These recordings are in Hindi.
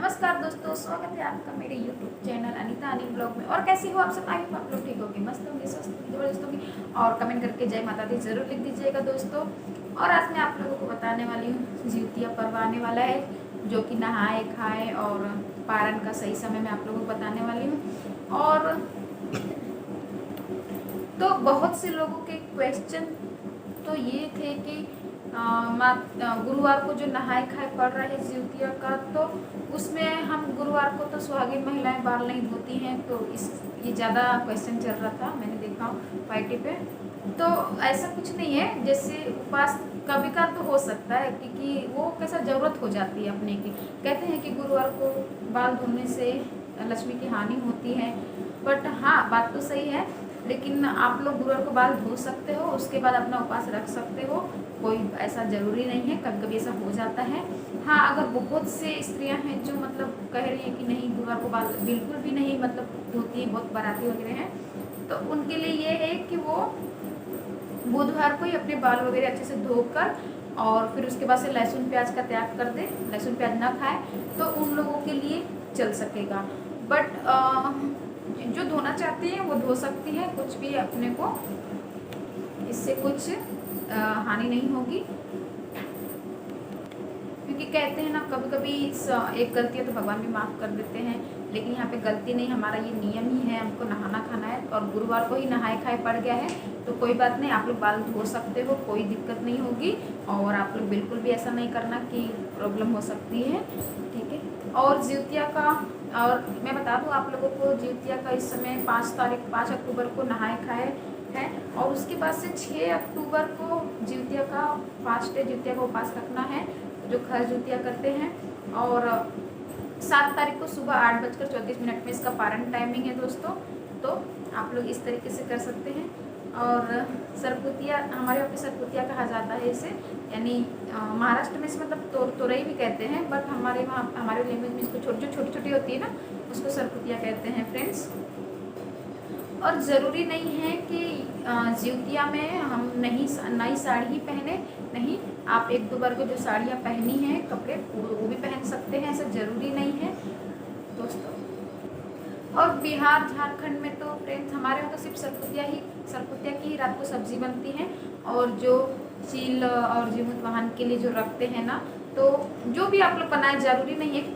नमस्कार दोस्तों, स्वागत है आपका मेरे YouTube चैनल अनीता अनी ब्लॉग में। और कैसी हो आप सब? आई होप आप लोग ठीक होंगे, मस्त होंगे, स्वस्थ होंगे, जबरदस्त होंगे। और कमेंट करके जय माता दी जरूर लिख दीजिएगा दोस्तों। और आज मैं आप लोगों को बताने वाली हूँ, जिउतिया पर्व आने वाला है, जो कि नहाए खाए और पारण का सही समय मैं आप लोगों को बताने वाली हूँ। और तो बहुत से लोगों के क्वेश्चन तो ये थे कि गुरुवार को जो नहाए खाए पड़ रहा है जिउतिया का, तो उसमें हम गुरुवार को तो सुहागिन महिलाएं बाल नहीं धोती हैं, तो ये ज़्यादा क्वेश्चन चल रहा था, मैंने देखा वाईटी पे। तो ऐसा कुछ नहीं है, जैसे उपास कभी का तो हो सकता है, क्योंकि वो कैसा ज़रूरत हो जाती है अपने की। कहते हैं कि गुरुवार को बाल धोने से लक्ष्मी की हानि होती है, बट हाँ बात तो सही है, लेकिन आप लोग गुरुवार को बाल धो सकते हो, उसके बाद अपना उपास रख सकते हो, कोई ऐसा ज़रूरी नहीं है। कभी कभी ऐसा हो जाता है। हाँ, अगर बहुत से स्त्रियां हैं जो मतलब कह रही हैं कि नहीं गुरुवार को बाल बिल्कुल भी नहीं मतलब धोती है, बहुत बाराती वगैरह हैं, तो उनके लिए ये है कि वो बुधवार को ही अपने बाल वगैरह अच्छे से धोकर और फिर उसके बाद से लहसुन प्याज का त्याग कर दे, लहसुन प्याज ना खाए, तो उन लोगों के लिए चल सकेगा। बट जो धोना चाहती हैं वो धो सकती हैं, कुछ भी अपने को इससे कुछ हानि नहीं होगी, क्योंकि कहते हैं ना कभी कभी एक गलती है तो भगवान भी माफ़ कर देते हैं, लेकिन यहाँ पे गलती नहीं, हमारा ये नियम ही है, हमको नहाना खाना है और गुरुवार को ही नहाए खाए पड़ गया है, तो कोई बात नहीं, आप लोग बाल धो सकते हो, कोई दिक्कत नहीं होगी। और आप लोग बिल्कुल भी ऐसा नहीं करना कि प्रॉब्लम हो सकती है, ठीक है। और जिउतिया का, और मैं बता दूँ आप लोगों को, जिउतिया का इस समय 5 अक्टूबर को नहाए खाए है, और उसके बाद से 6 अक्टूबर को जिउतिया का फास्ट है, जिउतिया का उपास रखना है, जो खर जिउतिया करते हैं। और 7 तारीख को सुबह 8:34 में इसका पारण टाइमिंग है दोस्तों, तो आप लोग इस तरीके से कर सकते हैं। और सरपुतिया, हमारे यहाँ पे सरपुतिया कहा जाता है इसे, यानी महाराष्ट्र में इसे मतलब तोरई भी कहते हैं, बट हमारे वहाँ हमारे लैंग्वेज में इसको जो छोटी छोटी होती है ना, उसको सरपुतिया कहते हैं फ्रेंड्स। और ज़रूरी नहीं है कि जिउतिया में हम नई साड़ी ही पहने, नहीं, आप 1-2 बार को जो साड़ियाँ पहनी हैं कपड़े वो भी पहन सकते हैं, ऐसा ज़रूरी नहीं है दोस्तों। और बिहार झारखंड में तो फ्रेंड्स हमारे यहाँ तो सिर्फ सरपुतिया की ही रात को सब्जी बनती है, और जो चील और जीमुत वाहन के लिए जो रखते हैं ना, तो जो भी आप लोग बनाए, ज़रूरी नहीं है कि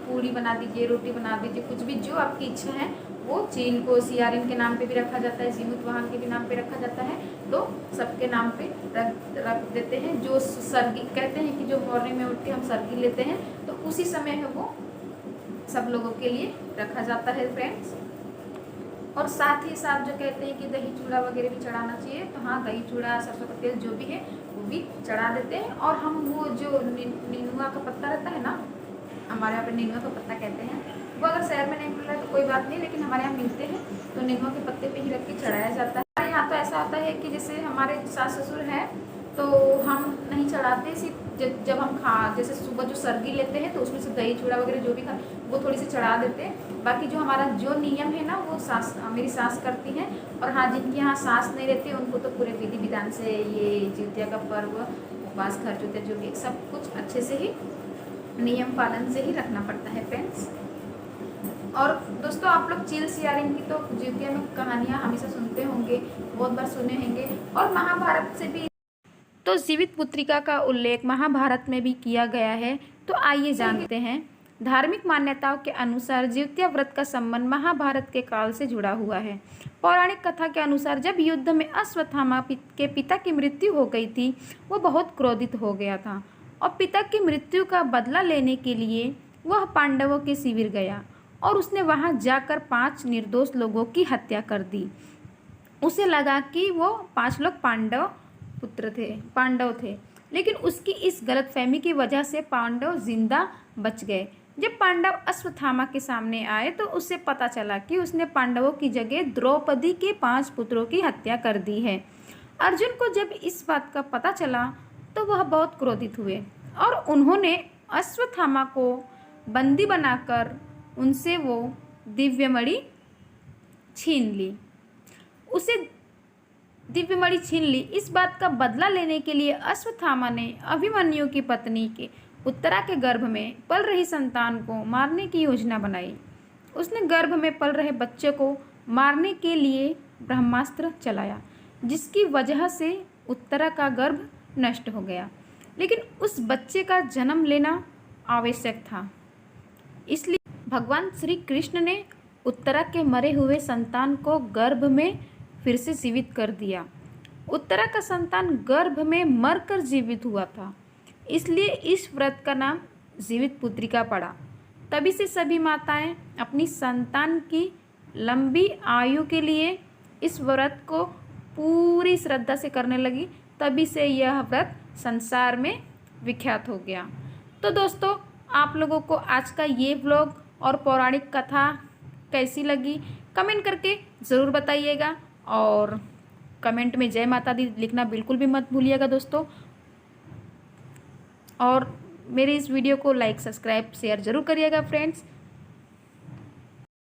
पूड़ी बना दीजिए, रोटी बना दीजिए, कुछ भी जो आपकी इच्छा है। वो चील को सियारिन के नाम पे भी रखा जाता है, जीमुत वाहन के भी नाम पे रखा जाता है, तो सबके नाम पे रख देते हैं। जो सरगी कहते हैं कि जो मॉर्निंग में उठ के हम सरगी लेते हैं, तो उसी समय है वो सब लोगों के लिए रखा जाता है फ्रेंड्स। और साथ ही साथ जो कहते हैं कि दही चूड़ा वगैरह भी चढ़ाना चाहिए, तो हाँ, दही चूड़ा, सरसों का तेल जो भी है वो भी चढ़ा देते हैं। और हम वो जो नीनुआ का पत्ता रहता है ना, हमारे यहाँ पे नीनुआ का पत्ता कहते हैं, वो अगर शहर में नहीं मिल रहा है तो कोई बात नहीं, लेकिन हमारे यहाँ मिलते हैं, तो नीनुआ के पत्ते पे ही रख के चढ़ाया जाता है। हमारे यहाँ तो ऐसा होता है कि जैसे हमारे सास ससुर हैं, तो हम नहीं चढ़ाते, सिर्फ जब हम जैसे सुबह जो सर्गी लेते हैं तो उसमें से दही चूड़ा वगैरह जो भी खा वो थोड़ी सी चढ़ा देते हैं। बाकी जो हमारा जो नियम है ना, वो मेरी सास करती हैं। और हाँ, जिनकी यहाँ सास नहीं रहती उनको तो पूरे विधि विधान से ये जिउतिया का पर्व, उपवास, खर जिउतिया जो भी सब कुछ अच्छे से ही नियम पालन से ही रखना पड़ता है फ्रेंड्स। और दोस्तों, आप लोग चील सियारिन की तो जिउतिया में कहानियाँ हमेशा सुनते होंगे, बहुत बार सुने होंगे, और महाभारत से भी तो जीवित पुत्रिका का उल्लेख महाभारत में भी किया गया है। तो आइए जानते हैं। धार्मिक मान्यताओं के अनुसार जिउतिया व्रत का संबंध महाभारत के काल से जुड़ा हुआ है। पौराणिक कथा के अनुसार जब युद्ध में अश्वत्थामा के पिता की मृत्यु हो गई थी, वो बहुत क्रोधित हो गया था और पिता की मृत्यु का बदला लेने के लिए वह पांडवों के शिविर गया और उसने वहां जाकर 5 निर्दोष लोगों की हत्या कर दी। उसे लगा कि वो 5 लोग पांडव थे, लेकिन उसकी इस गलतफहमी की वजह से पांडव जिंदा बच गए। जब पांडव अश्वत्थामा के सामने आए तो उसे पता चला कि उसने पांडवों की जगह द्रौपदी के 5 पुत्रों की हत्या कर दी है। अर्जुन को जब इस बात का पता चला तो वह बहुत क्रोधित हुए और उन्होंने अश्वत्थामा को बंदी बनाकर उनसे वो दिव्यमणि छीन ली। इस बात का बदला लेने के लिए अश्वत्थामा ने अभिमन्यु की पत्नी के उत्तरा के गर्भ में पल रही संतान को मारने की योजना बनाई। उसने गर्भ में पल रहे बच्चे को मारने के लिए ब्रह्मास्त्र चलाया, जिसकी वजह से उत्तरा का गर्भ नष्ट हो गया। लेकिन उस बच्चे का जन्म लेना आवश्यक था, इसलिए भगवान श्री कृष्ण ने उत्तरा के मरे हुए संतान को गर्भ में फिर से जीवित कर दिया। उत्तरा का संतान गर्भ में मरकर जीवित हुआ था, इसलिए इस व्रत का नाम जीवित पुत्रिका पड़ा। तभी से सभी माताएं अपनी संतान की लंबी आयु के लिए इस व्रत को पूरी श्रद्धा से करने लगी। तभी से यह व्रत संसार में विख्यात हो गया। तो दोस्तों, आप लोगों को आज का ये व्लॉग और पौराणिक कथा कैसी लगी कमेंट करके ज़रूर बताइएगा, और कमेंट में जय माता दी लिखना बिल्कुल भी मत भूलिएगा दोस्तों। और मेरे इस वीडियो को लाइक सब्सक्राइब शेयर ज़रूर करिएगा फ्रेंड्स।